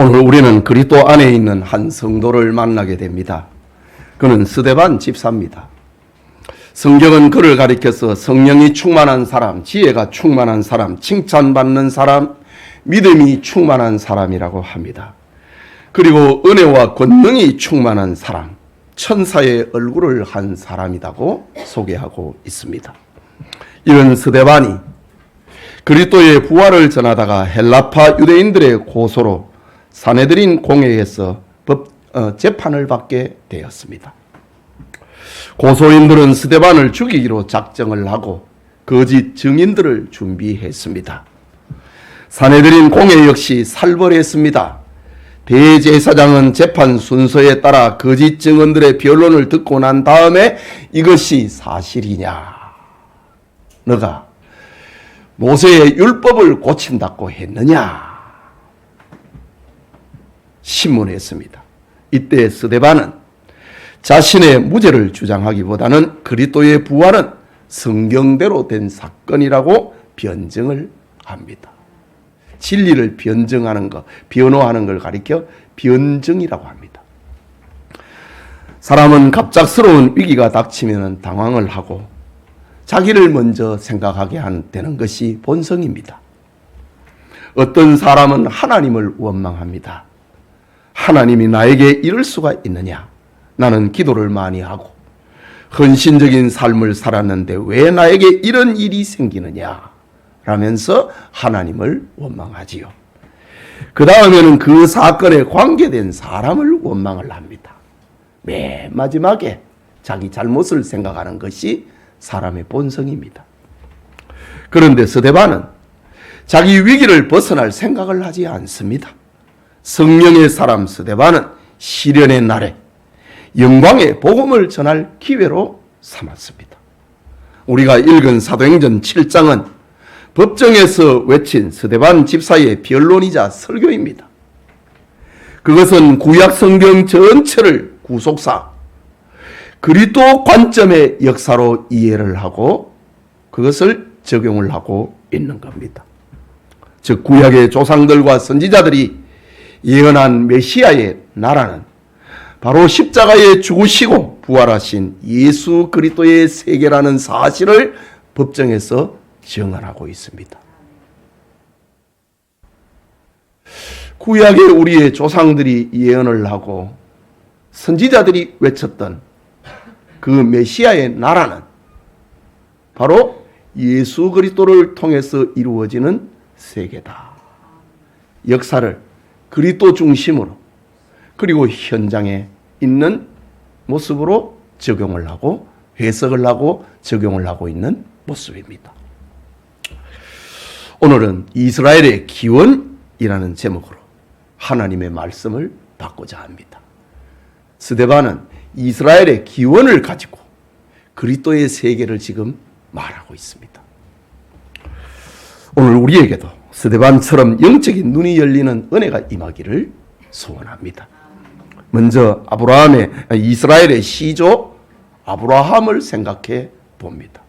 오늘 우리는 그리스도 안에 있는 한 성도를 만나게 됩니다. 그는 스데반 집사입니다. 성경은 그를 가리켜서 성령이 충만한 사람, 지혜가 충만한 사람, 칭찬받는 사람, 믿음이 충만한 사람이라고 합니다. 그리고 은혜와 권능이 충만한 사람, 천사의 얼굴을 한 사람이라고 소개하고 있습니다. 이런 스데반이 그리스도의 부활을 전하다가 헬라파 유대인들의 고소로 사내들인 공회에서 재판을 받게 되었습니다. 고소인들은 스데반을 죽이기로 작정을 하고 거짓 증인들을 준비했습니다. 사내들인 공회 역시 살벌했습니다. 대제사장은 재판 순서에 따라 거짓 증언들의 변론을 듣고 난 다음에 이것이 사실이냐, 너가 모세의 율법을 고친다고 했느냐 신문했습니다. 이때 스데반은 자신의 무죄를 주장하기보다는 그리스도의 부활은 성경대로 된 사건이라고 변증을 합니다. 진리를 변증하는 것, 변호하는 걸 가리켜 변증이라고 합니다. 사람은 갑작스러운 위기가 닥치면 당황을 하고 자기를 먼저 생각하게 되는 것이 본성입니다. 어떤 사람은 하나님을 원망합니다. 하나님이 나에게 이럴 수가 있느냐? 나는 기도를 많이 하고 헌신적인 삶을 살았는데 왜 나에게 이런 일이 생기느냐? 라면서 하나님을 원망하지요. 그 다음에는 그 사건에 관계된 사람을 원망을 합니다. 맨 마지막에 자기 잘못을 생각하는 것이 사람의 본성입니다. 그런데 스데반은 자기 위기를 벗어날 생각을 하지 않습니다. 성령의 사람 스데반은 시련의 날에 영광의 복음을 전할 기회로 삼았습니다. 우리가 읽은 사도행전 7장은 법정에서 외친 스데반 집사의 변론이자 설교입니다. 그것은 구약 성경 전체를 구속사, 그리스도 관점의 역사로 이해를 하고 그것을 적용을 하고 있는 겁니다. 즉 구약의 조상들과 선지자들이 예언한 메시아의 나라는 바로 십자가에 죽으시고 부활하신 예수 그리스도의 세계라는 사실을 법정에서 증언하고 있습니다. 구약의 우리의 조상들이 예언을 하고 선지자들이 외쳤던 그 메시아의 나라는 바로 예수 그리스도를 통해서 이루어지는 세계다. 역사를 그리스도 중심으로 그리고 현장에 있는 모습으로 적용을 하고 해석을 하고 적용을 하고 있는 모습입니다. 오늘은 이스라엘의 기원이라는 제목으로 하나님의 말씀을 받고자 합니다. 스데반은 이스라엘의 기원을 가지고 그리스도의 세계를 지금 말하고 있습니다. 오늘 우리에게도 스데반처럼 영적인 눈이 열리는 은혜가 임하기를 소원합니다. 먼저 이스라엘의 시조 아브라함을 생각해 봅니다.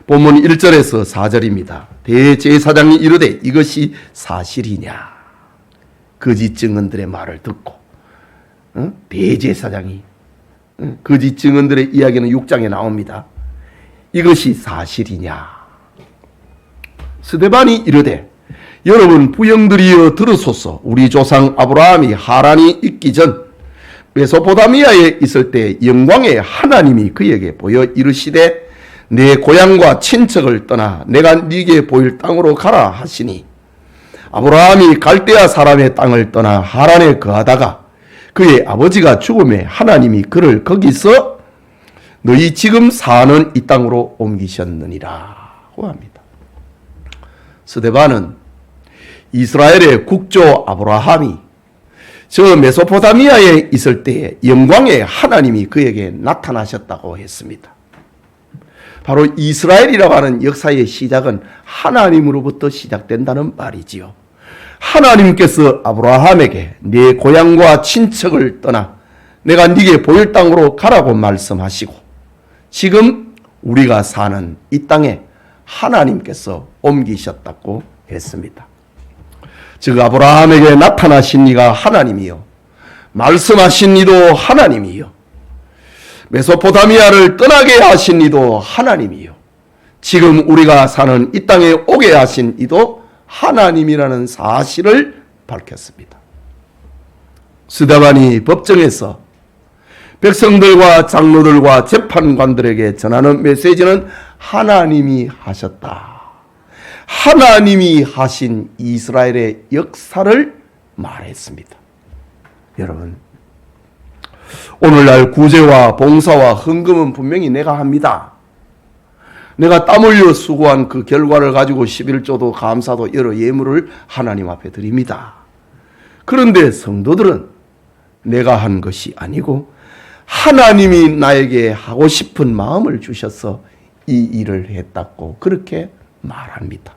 본문 1절에서 4절입니다. 대제사장이 이르되 이것이 사실이냐? 거짓 증언들의 말을 듣고 대제사장이 거짓 증언들의 이야기는 6장에 나옵니다. 이것이 사실이냐? 스데반이 이르되 여러분 부형들이여 들으소서. 우리 조상 아브라함이 하란이 있기 전 메소포타미아에 있을 때 영광의 하나님이 그에게 보여 이르시되 내 고향과 친척을 떠나 내가 네게 보일 땅으로 가라 하시니 아브라함이 갈대아 사람의 땅을 떠나 하란에 거하다가 그의 아버지가 죽음에 하나님이 그를 거기서 너희 지금 사는 이 땅으로 옮기셨느니라고 합니다. 스데반은 이스라엘의 국조 아브라함이 저 메소포타미아에 있을 때에 영광의 하나님이 그에게 나타나셨다고 했습니다. 바로 이스라엘이라고 하는 역사의 시작은 하나님으로부터 시작된다는 말이지요. 하나님께서 아브라함에게 네 고향과 친척을 떠나 내가 네게 보일 땅으로 가라고 말씀하시고 지금 우리가 사는 이 땅에 하나님께서 옮기셨다고 했습니다. 즉 아브라함에게 나타나신 이가 하나님이요 말씀하신 이도 하나님이요 메소포타미아를 떠나게 하신 이도 하나님이요 지금 우리가 사는 이 땅에 오게 하신 이도 하나님이라는 사실을 밝혔습니다. 스데반이 법정에서 백성들과 장로들과 재판관들에게 전하는 메시지는 하나님이 하셨다. 하나님이 하신 이스라엘의 역사를 말했습니다. 여러분, 오늘날 구제와 봉사와 헌금은 분명히 내가 합니다. 내가 땀 흘려 수고한 그 결과를 가지고 11조도 감사도 여러 예물을 하나님 앞에 드립니다. 그런데 성도들은 내가 한 것이 아니고 하나님이 나에게 하고 싶은 마음을 주셔서 이 일을 했다고 그렇게 말합니다.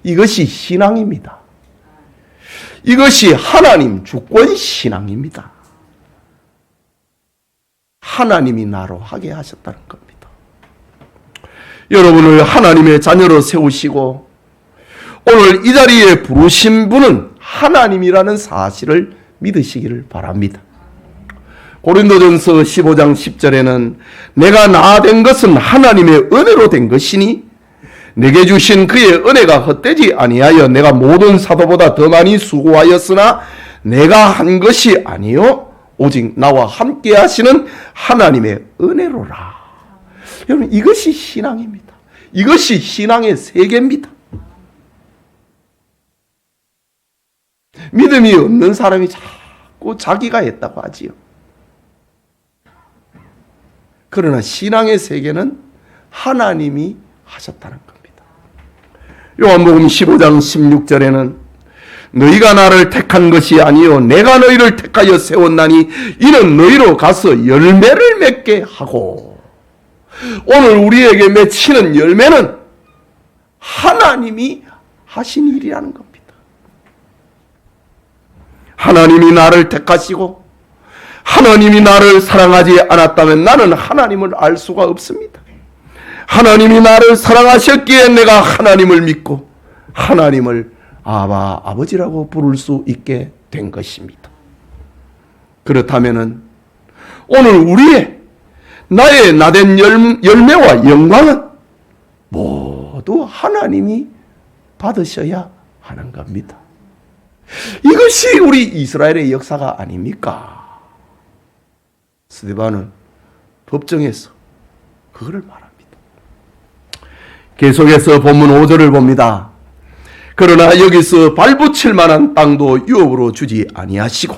이것이 신앙입니다. 이것이 하나님 주권 신앙입니다. 하나님이 나로 하게 하셨다는 겁니다. 여러분을 하나님의 자녀로 세우시고 오늘 이 자리에 부르신 분은 하나님이라는 사실을 믿으시기를 바랍니다. 고린도전서 15장 10절에는 내가 나 된 것은 하나님의 은혜로 된 것이니 내게 주신 그의 은혜가 헛되지 아니하여 내가 모든 사도보다 더 많이 수고하였으나 내가 한 것이 아니요 오직 나와 함께 하시는 하나님의 은혜로라. 여러분, 이것이 신앙입니다. 이것이 신앙의 세계입니다. 믿음이 없는 사람이 자꾸 자기가 했다고 하지요. 그러나 신앙의 세계는 하나님이 하셨다는 겁니다. 요한복음 15장 16절에는 너희가 나를 택한 것이 아니요 내가 너희를 택하여 세웠나니 이는 너희로 가서 열매를 맺게 하고, 오늘 우리에게 맺히는 열매는 하나님이 하신 일이라는 겁니다. 하나님이 나를 택하시고 하나님이 나를 사랑하지 않았다면 나는 하나님을 알 수가 없습니다. 하나님이 나를 사랑하셨기에 내가 하나님을 믿고 하나님을 아바, 아버지라고 부를 수 있게 된 것입니다. 그렇다면 오늘 우리의 나의 나된 열매와 영광은 모두 하나님이 받으셔야 하는 겁니다. 이것이 우리 이스라엘의 역사가 아닙니까? 스데반은 법정에서 그거를 말합니다. 계속해서 본문 5절을 봅니다. 그러나 여기서 발붙일 만한 땅도 유업으로 주지 아니하시고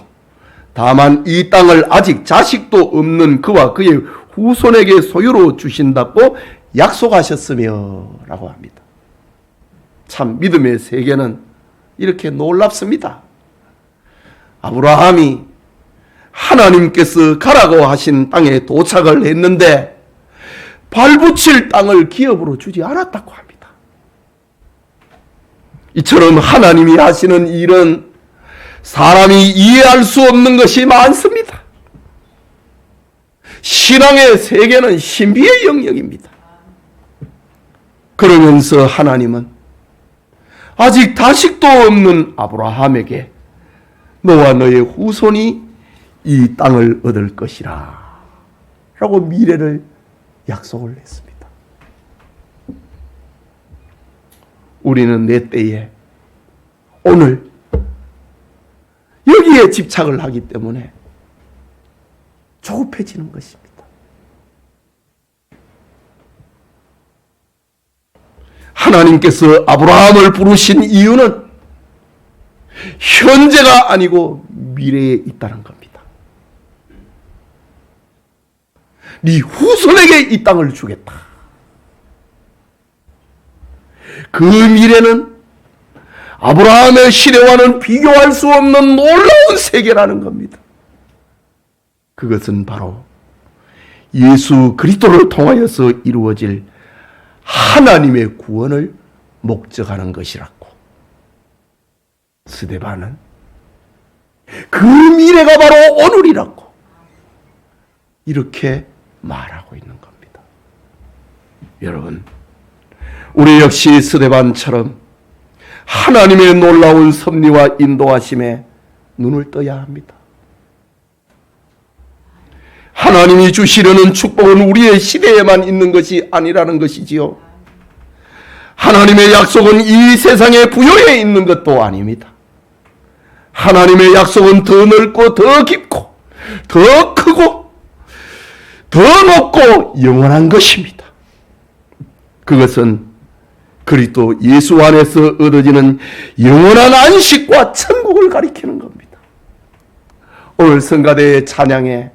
다만 이 땅을 아직 자식도 없는 그와 그의 후손에게 소유로 주신다고 약속하셨으며 라고 합니다. 참 믿음의 세계는 이렇게 놀랍습니다. 아브라함이 하나님께서 가라고 하신 땅에 도착을 했는데 발붙일 땅을 기업으로 주지 않았다고 합니다. 이처럼 하나님이 하시는 일은 사람이 이해할 수 없는 것이 많습니다. 신앙의 세계는 신비의 영역입니다. 그러면서 하나님은 아직 자식도 없는 아브라함에게 너와 너의 후손이 이 땅을 얻을 것이라 라고 미래를 약속을 했습니다. 우리는 내 때에 오늘 여기에 집착을 하기 때문에 조급해지는 것입니다. 하나님께서 아브라함을 부르신 이유는 현재가 아니고 미래에 있다는 겁니다. 네 후손에게 이 땅을 주겠다. 그 미래는 아브라함의 시대와는 비교할 수 없는 놀라운 세계라는 겁니다. 그것은 바로 예수 그리스도를 통하여서 이루어질 하나님의 구원을 목적하는 것이라고. 스데반은 그 미래가 바로 오늘이라고 이렇게 말하고 있는 겁니다. 여러분, 우리 역시 스데반처럼 하나님의 놀라운 섭리와 인도하심에 눈을 떠야 합니다. 하나님이 주시려는 축복은 우리의 시대에만 있는 것이 아니라는 것이지요. 하나님의 약속은 이 세상의 부여에 있는 것도 아닙니다. 하나님의 약속은 더 넓고 더 깊고 더 크고 더 높고 영원한 것입니다. 그것은 그리스도 예수 안에서 얻어지는 영원한 안식과 천국을 가리키는 겁니다. 오늘 성가대의 찬양에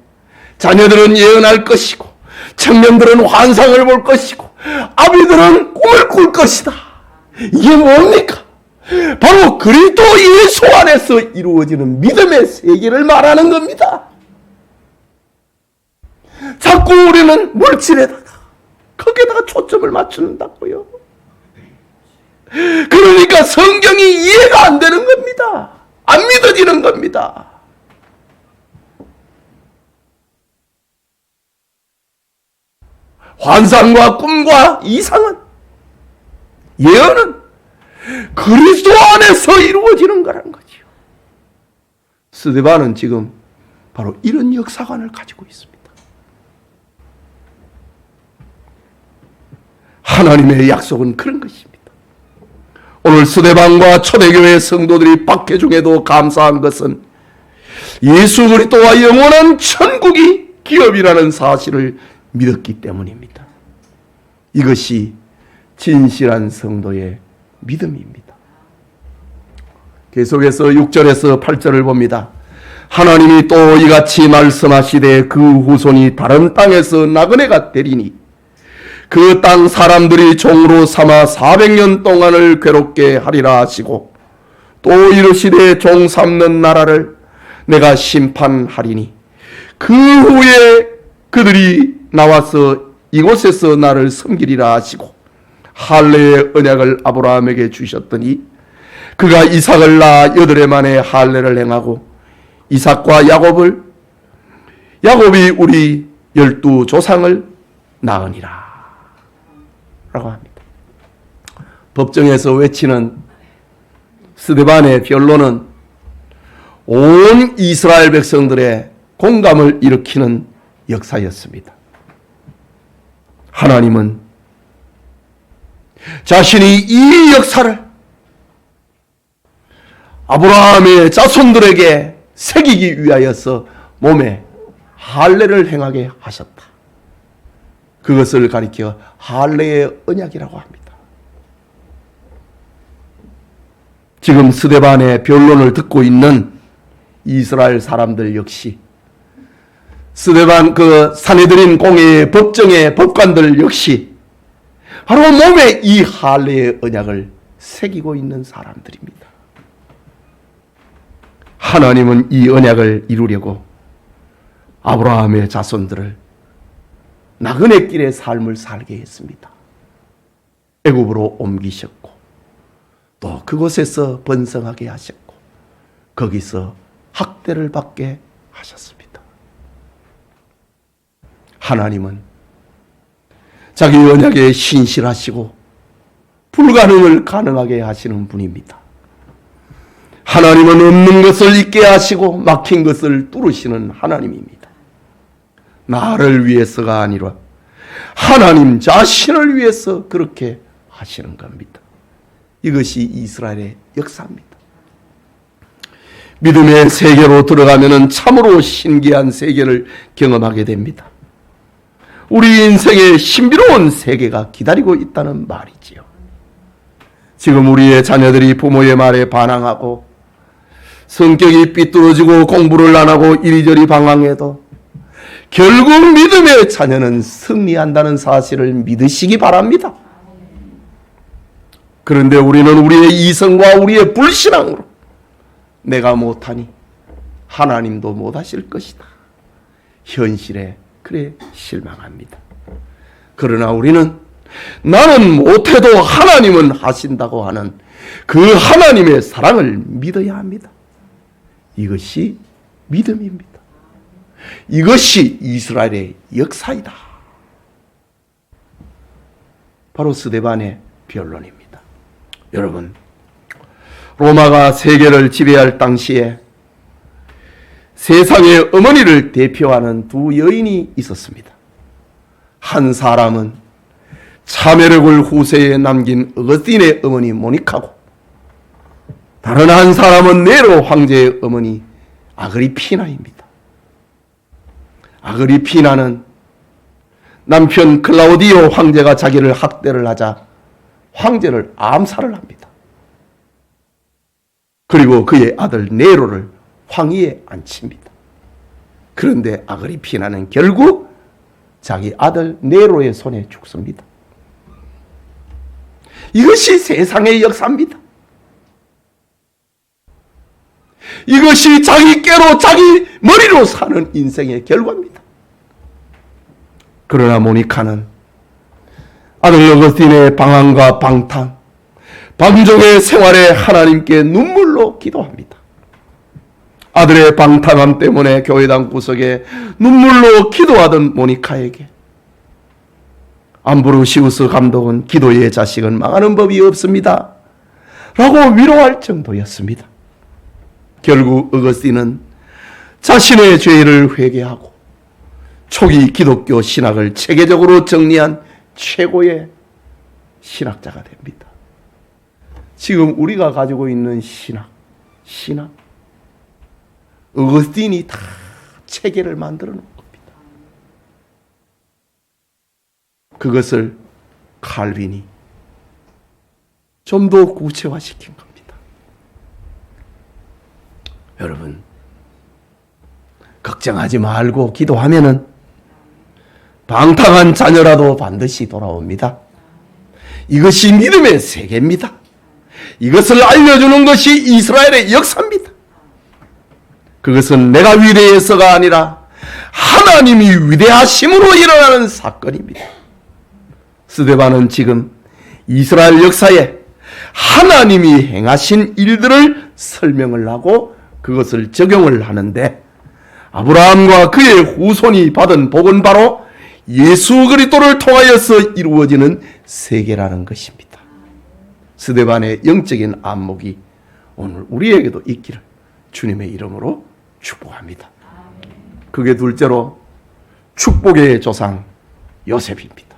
자녀들은 예언할 것이고 청년들은 환상을 볼 것이고 아비들은 꿈을 꿀 것이다. 이게 뭡니까? 바로 그리스도 예수 안에서 이루어지는 믿음의 세계를 말하는 겁니다. 자꾸 우리는 물질에다가 거기에다가 초점을 맞춘다고요. 그러니까 성경이 이해가 안 되는 겁니다. 안 믿어지는 겁니다. 환상과 꿈과 이상은, 예언은 그리스도 안에서 이루어지는 거라는 거지요. 스데반은 지금 바로 이런 역사관을 가지고 있습니다. 하나님의 약속은 그런 것입니다. 오늘 스데반과 초대교회 성도들이 박해 중에도 감사한 것은 예수 그리스도와 영원한 천국이 기업이라는 사실을 믿었기 때문입니다. 이것이 진실한 성도의 믿음입니다. 계속해서 6절에서 8절을 봅니다. 하나님이 또 이같이 말씀하시되 그 후손이 다른 땅에서 나그네가 되리니 그 땅 사람들이 종으로 삼아 400년 동안을 괴롭게 하리라 하시고 또 이르시되 종 삼는 나라를 내가 심판하리니 그 후에 그들이 나와서 이곳에서 나를 섬기리라 하시고 할례의 언약을 아브라함에게 주셨더니 그가 이삭을 낳아 8해 만에 할례를 행하고 이삭과 야곱이 우리 12조상을 낳으니라 라고 합니다. 법정에서 외치는 스데반의 변론은 온 이스라엘 백성들의 공감을 일으키는 역사였습니다. 하나님은 자신이 이 역사를 아브라함의 자손들에게 새기기 위하여서 몸에 할례를 행하게 하셨다. 그것을 가리켜 할례의 언약이라고 합니다. 지금 스데반의 변론을 듣고 있는 이스라엘 사람들 역시 스데반 그 산헤드린 공회의 법정의 법관들 역시 바로 몸에 이 할례의 언약을 새기고 있는 사람들입니다. 하나님은 이 언약을 이루려고 아브라함의 자손들을 나그네 길의 삶을 살게 했습니다. 애굽으로 옮기셨고 또 그곳에서 번성하게 하셨고 거기서 학대를 받게 하셨습니다. 하나님은 자기 언약에 신실하시고 불가능을 가능하게 하시는 분입니다. 하나님은 없는 것을 있게 하시고 막힌 것을 뚫으시는 하나님입니다. 나를 위해서가 아니라 하나님 자신을 위해서 그렇게 하시는 겁니다. 이것이 이스라엘의 역사입니다. 믿음의 세계로 들어가면 참으로 신기한 세계를 경험하게 됩니다. 우리 인생에 신비로운 세계가 기다리고 있다는 말이지요. 지금 우리의 자녀들이 부모의 말에 반항하고 성격이 삐뚤어지고 공부를 안 하고 이리저리 방황해도 결국 믿음의 자녀는 승리한다는 사실을 믿으시기 바랍니다. 그런데 우리는 우리의 이성과 우리의 불신앙으로 내가 못하니 하나님도 못하실 것이다. 현실에 그래 실망합니다. 그러나 우리는 나는 못해도 하나님은 하신다고 하는 그 하나님의 사랑을 믿어야 합니다. 이것이 믿음입니다. 이것이 이스라엘의 역사이다. 바로 스데반의 변론입니다. 여러분, 로마가 세계를 지배할 당시에 세상의 어머니를 대표하는 두 여인이 있었습니다. 한 사람은 참회력을 후세에 남긴 어거스틴의 어머니 모니카고, 다른 한 사람은 네로 황제의 어머니 아그리피나입니다. 아그리피나는 남편 클라우디오 황제가 자기를 학대를 하자 황제를 암살을 합니다. 그리고 그의 아들 네로를 황위에 앉힙니다. 그런데 아그리피나는 결국 자기 아들 네로의 손에 죽습니다. 이것이 세상의 역사입니다. 이것이 자기 깨로 자기 머리로 사는 인생의 결과입니다. 그러나 모니카는 아들 어거스틴의 방황과 방탕, 방종의 생활에 하나님께 눈물로 기도합니다. 아들의 방탕함 때문에 교회당 구석에 눈물로 기도하던 모니카에게 암브로시우스 감독은 기도의 자식은 망하는 법이 없습니다 라고 위로할 정도였습니다. 결국 어거스틴은 자신의 죄를 회개하고 초기 기독교 신학을 체계적으로 정리한 최고의 신학자가 됩니다. 지금 우리가 가지고 있는 신학, 어거스틴이 다 체계를 만들어 놓은 겁니다. 그것을 칼빈이 좀 더 구체화시킨 겁니다. 여러분, 걱정하지 말고 기도하면은 방탕한 자녀라도 반드시 돌아옵니다. 이것이 믿음의 세계입니다. 이것을 알려주는 것이 이스라엘의 역사입니다. 그것은 내가 위대해서가 아니라 하나님이 위대하심으로 일어나는 사건입니다. 스데반은 지금 이스라엘 역사에 하나님이 행하신 일들을 설명을 하고 그것을 적용을 하는데, 아브라함과 그의 후손이 받은 복은 바로 예수 그리스도를 통하여서 이루어지는 세계라는 것입니다. 스데반의 영적인 안목이 오늘 우리에게도 있기를 주님의 이름으로 축복합니다. 그게 둘째로 축복의 조상 요셉입니다.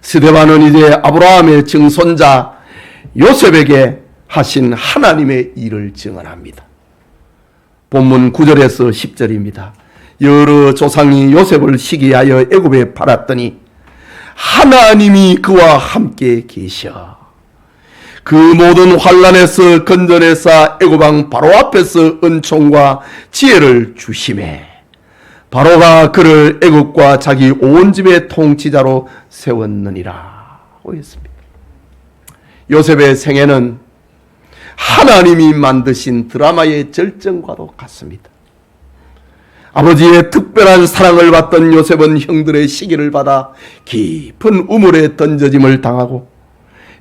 스데반은 이제 아브라함의 증손자 요셉에게 하신 하나님의 일을 증언합니다. 본문 9절에서 10절입니다. 여러 조상이 요셉을 시기하여 애굽에 팔았더니 하나님이 그와 함께 계셔 그 모든 환난에서 건져내사 애굽왕 바로 앞에서 은총과 지혜를 주심에 바로가 그를 애굽과 자기 온 집의 통치자로 세웠느니라 고 했습니다. 요셉의 생애는 하나님이 만드신 드라마의 절정과도 같습니다. 아버지의 특별한 사랑을 받던 요셉은 형들의 시기를 받아 깊은 우물에 던져짐을 당하고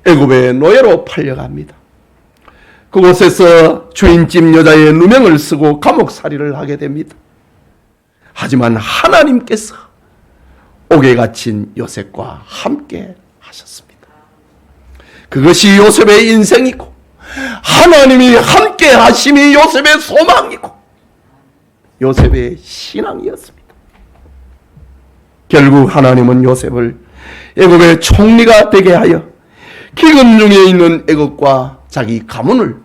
애굽의 노예로 팔려갑니다. 그곳에서 주인집 여자의 누명을 쓰고 감옥살이를 하게 됩니다. 하지만 하나님께서 옥에 갇힌 요셉과 함께 하셨습니다. 그것이 요셉의 인생이고 하나님이 함께 하심이 요셉의 소망이고 요셉의 신앙이었습니다. 결국 하나님은 요셉을 애굽의 총리가 되게 하여 기근 중에 있는 애굽과 자기 가문을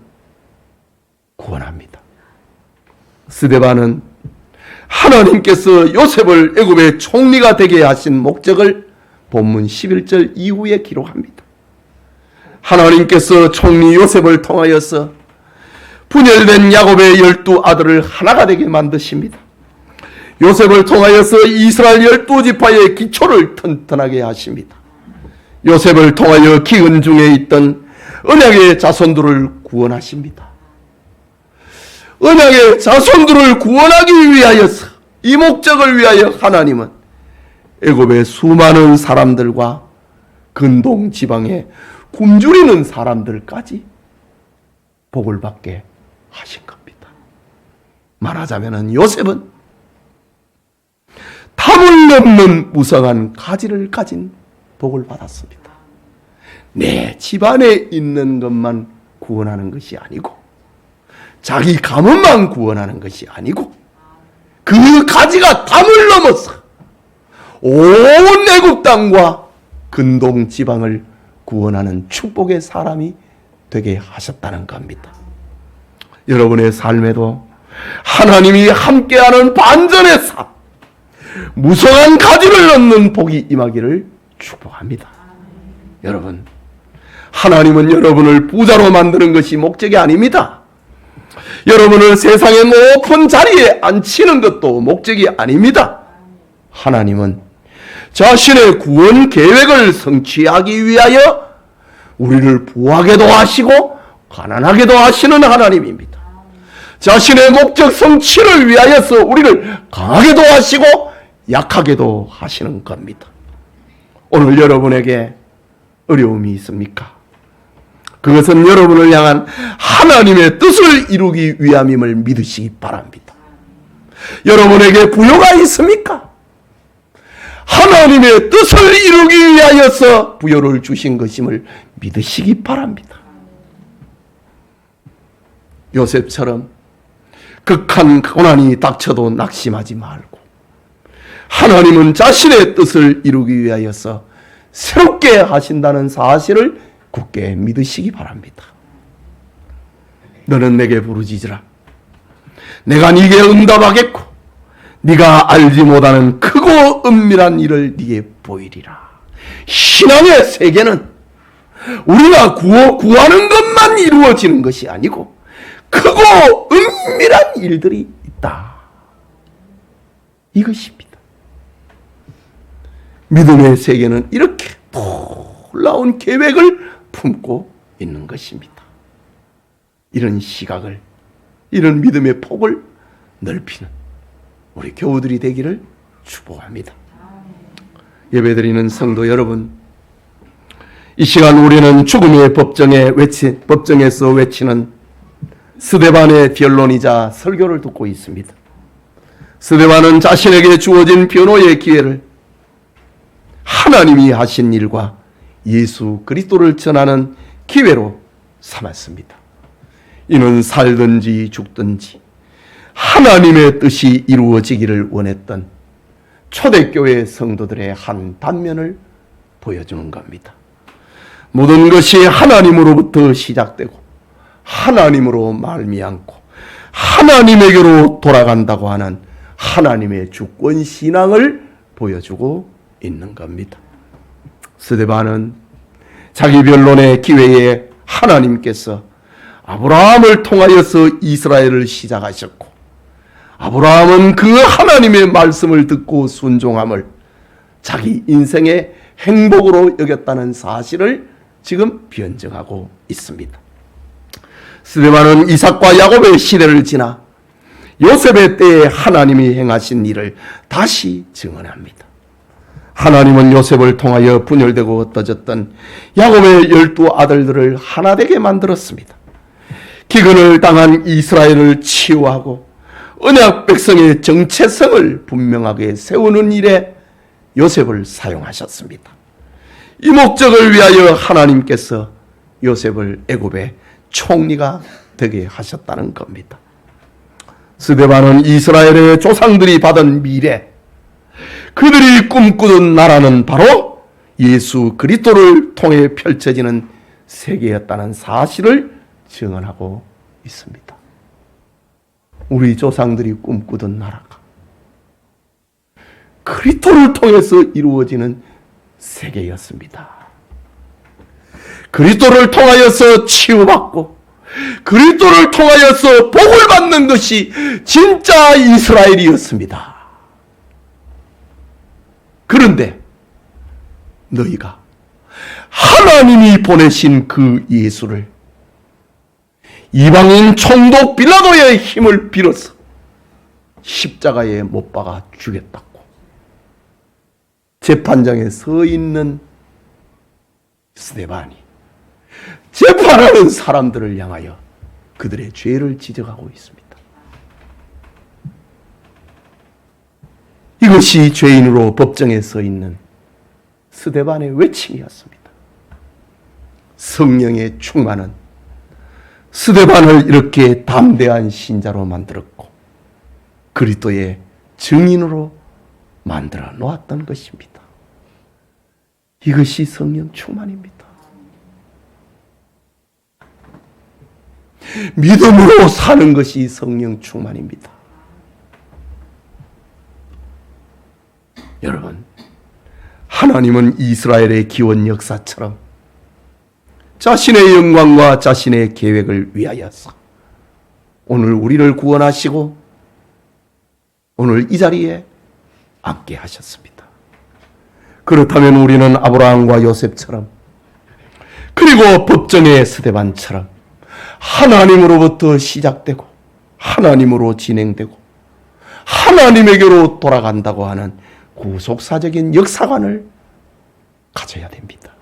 구원합니다. 스데반은 하나님께서 요셉을 애굽의 총리가 되게 하신 목적을 본문 11절 이후에 기록합니다. 하나님께서 총리 요셉을 통하여서 분열된 야곱의 12아들을 하나가 되게 만드십니다. 요셉을 통하여서 이스라엘 12지파의 기초를 튼튼하게 하십니다. 요셉을 통하여 기근 중에 있던 언약의 자손들을 구원하십니다. 언약의 자손들을 구원하기 위하여서, 이 목적을 위하여 하나님은 애굽의 수많은 사람들과 근동 지방에 굶주리는 사람들까지 복을 받게 하신 겁니다. 말하자면 요셉은 탐을 넘는 무성한 가지를 가진 복을 받았습니다. 내 집안에 있는 것만 구원하는 것이 아니고, 자기 가문만 구원하는 것이 아니고, 그 가지가 담을 넘어서 온 애국 땅과 근동 지방을 구원하는 축복의 사람이 되게 하셨다는 겁니다. 여러분의 삶에도 하나님이 함께하는 반전의 삶, 무성한 가지를 얻는 복이 임하기를 축복합니다. 여러분, 하나님은 여러분을 부자로 만드는 것이 목적이 아닙니다. 여러분을 세상의 높은 자리에 앉히는 것도 목적이 아닙니다. 하나님은 자신의 구원 계획을 성취하기 위하여 우리를 부하게도 하시고 가난하게도 하시는 하나님입니다. 자신의 목적 성취를 위하여서 우리를 강하게도 하시고 약하게도 하시는 겁니다. 오늘 여러분에게 어려움이 있습니까? 그것은 여러분을 향한 하나님의 뜻을 이루기 위함임을 믿으시기 바랍니다. 여러분에게 부요가 있습니까? 하나님의 뜻을 이루기 위하여서 부요를 주신 것임을 믿으시기 바랍니다. 요셉처럼 극한 고난이 닥쳐도 낙심하지 말고, 하나님은 자신의 뜻을 이루기 위하여서 새롭게 하신다는 사실을 굳게 믿으시기 바랍니다. 너는 내게 부르짖으라. 내가 네게 응답하겠고 네가 알지 못하는 크고 은밀한 일을 네게 보이리라. 신앙의 세계는 우리가 구하는 것만 이루어지는 것이 아니고 크고 은밀한 일들이 있다. 이것입니다. 믿음의 세계는 이렇게 놀라운 계획을 품고 있는 것입니다. 이런 시각을, 이런 믿음의 폭을 넓히는 우리 교우들이 되기를 축복합니다. 예배드리는 성도 여러분, 이 시간 우리는 죽음의 법정에서 외치는 스데반의 변론이자 설교를 듣고 있습니다. 스데반은 자신에게 주어진 변호의 기회를 하나님이 하신 일과 예수 그리스도를 전하는 기회로 삼았습니다. 이는 살든지 죽든지 하나님의 뜻이 이루어지기를 원했던 초대교회 성도들의 한 단면을 보여주는 겁니다. 모든 것이 하나님으로부터 시작되고 하나님으로 말미암고 하나님에게로 돌아간다고 하는 하나님의 주권 신앙을 보여주고 있는 겁니다. 스데반은 자기 변론의 기회에 하나님께서 아브라함을 통하여서 이스라엘을 시작하셨고, 아브라함은 그 하나님의 말씀을 듣고 순종함을 자기 인생의 행복으로 여겼다는 사실을 지금 변증하고 있습니다. 스데반은 이삭과 야곱의 시대를 지나 요셉의 때에 하나님이 행하신 일을 다시 증언합니다. 하나님은 요셉을 통하여 분열되고 흩어졌던 야곱의 12 아들들을 하나 되게 만들었습니다. 기근을 당한 이스라엘을 치유하고 언약 백성의 정체성을 분명하게 세우는 일에 요셉을 사용하셨습니다. 이 목적을 위하여 하나님께서 요셉을 애굽의 총리가 되게 하셨다는 겁니다. 스데반은 이스라엘의 조상들이 받은 미래, 그들이 꿈꾸던 나라는 바로 예수 그리스도를 통해 펼쳐지는 세계였다는 사실을 증언하고 있습니다. 우리 조상들이 꿈꾸던 나라가 그리스도를 통해서 이루어지는 세계였습니다. 그리스도를 통하여서 치유받고 그리스도를 통하여서 복을 받는 것이 진짜 이스라엘이었습니다. 그런데 너희가 하나님이 보내신 그 예수를 이방인 총독 빌라도의 힘을 빌어서 십자가에 못 박아 죽였다고 재판장에 서 있는 스데반이 재판하는 사람들을 향하여 그들의 죄를 지적하고 있습니다. 이것이 죄인으로 법정에 서 있는 스데반의 외침이었습니다. 성령의 충만은 스데반을 이렇게 담대한 신자로 만들었고 그리스도의 증인으로 만들어 놓았던 것입니다. 이것이 성령 충만입니다. 믿음으로 사는 것이 성령 충만입니다. 여러분, 하나님은 이스라엘의 기원 역사처럼 자신의 영광과 자신의 계획을 위하여서 오늘 우리를 구원하시고 오늘 이 자리에 앉게 하셨습니다. 그렇다면 우리는 아브라함과 요셉처럼 그리고 법정의 스데반처럼 하나님으로부터 시작되고 하나님으로 진행되고 하나님에게로 돌아간다고 하는 구속사적인 역사관을 가져야 됩니다.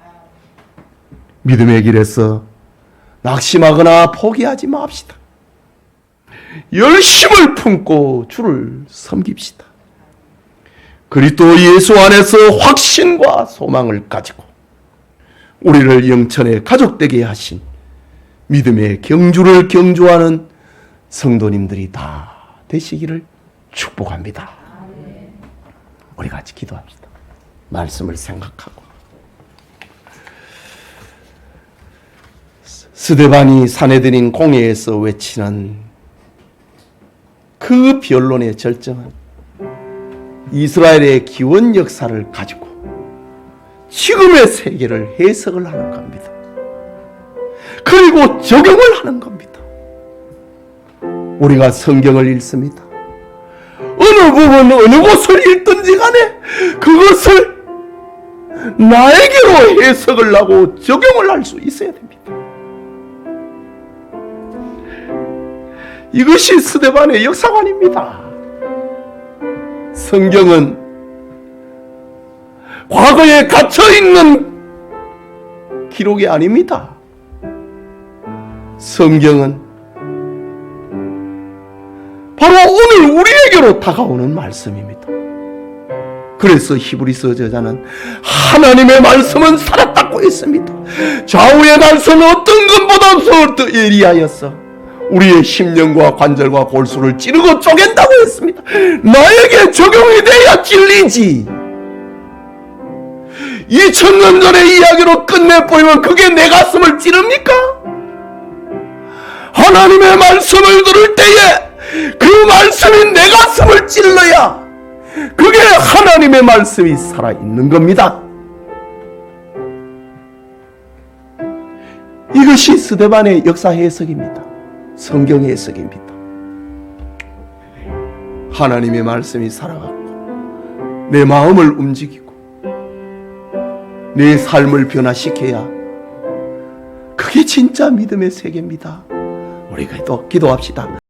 믿음의 길에서 낙심하거나 포기하지 맙시다. 열심을 품고 주를 섬깁시다. 그리스도 예수 안에서 확신과 소망을 가지고 우리를 영천의 가족되게 하신 믿음의 경주를 경주하는 성도님들이 다 되시기를 축복합니다. 우리 같이 기도합시다. 말씀을 생각하고 스데반이 사내들인 공회에서 외치는 그 변론의 절정은 이스라엘의 기원 역사를 가지고 지금의 세계를 해석을 하는 겁니다. 그리고 적용을 하는 겁니다. 우리가 성경을 읽습니다. 어느 부분 어느 곳을 읽든지 간에 그것을 나에게로 해석을 하고 적용을 할 수 있어야 됩니다. 이것이 스데반의 역사관입니다. 성경은 과거에 갇혀있는 기록이 아닙니다. 성경은 바로 오늘 우리에게로 다가오는 말씀입니다. 그래서 히브리서 저자는 하나님의 말씀은 살았다고 했습니다. 좌우의 말씀은 어떤 것보다 더 예리하였어 우리의 심령과 관절과 골수를 찌르고 쪼갠다고 했습니다. 나에게 적용이 돼야 진리지. 2000년 전의 이야기로 끝내버리면 그게 내 가슴을 찌릅니까? 하나님의 말씀을 들을 때에 그 말씀이 내 가슴을 찔러야 그게 하나님의 말씀이 살아있는 겁니다. 이것이 스데반의 역사 해석입니다. 성경 해석입니다. 하나님의 말씀이 살아가고 내 마음을 움직이고 내 삶을 변화시켜야 그게 진짜 믿음의 세계입니다. 우리가 또 기도합시다.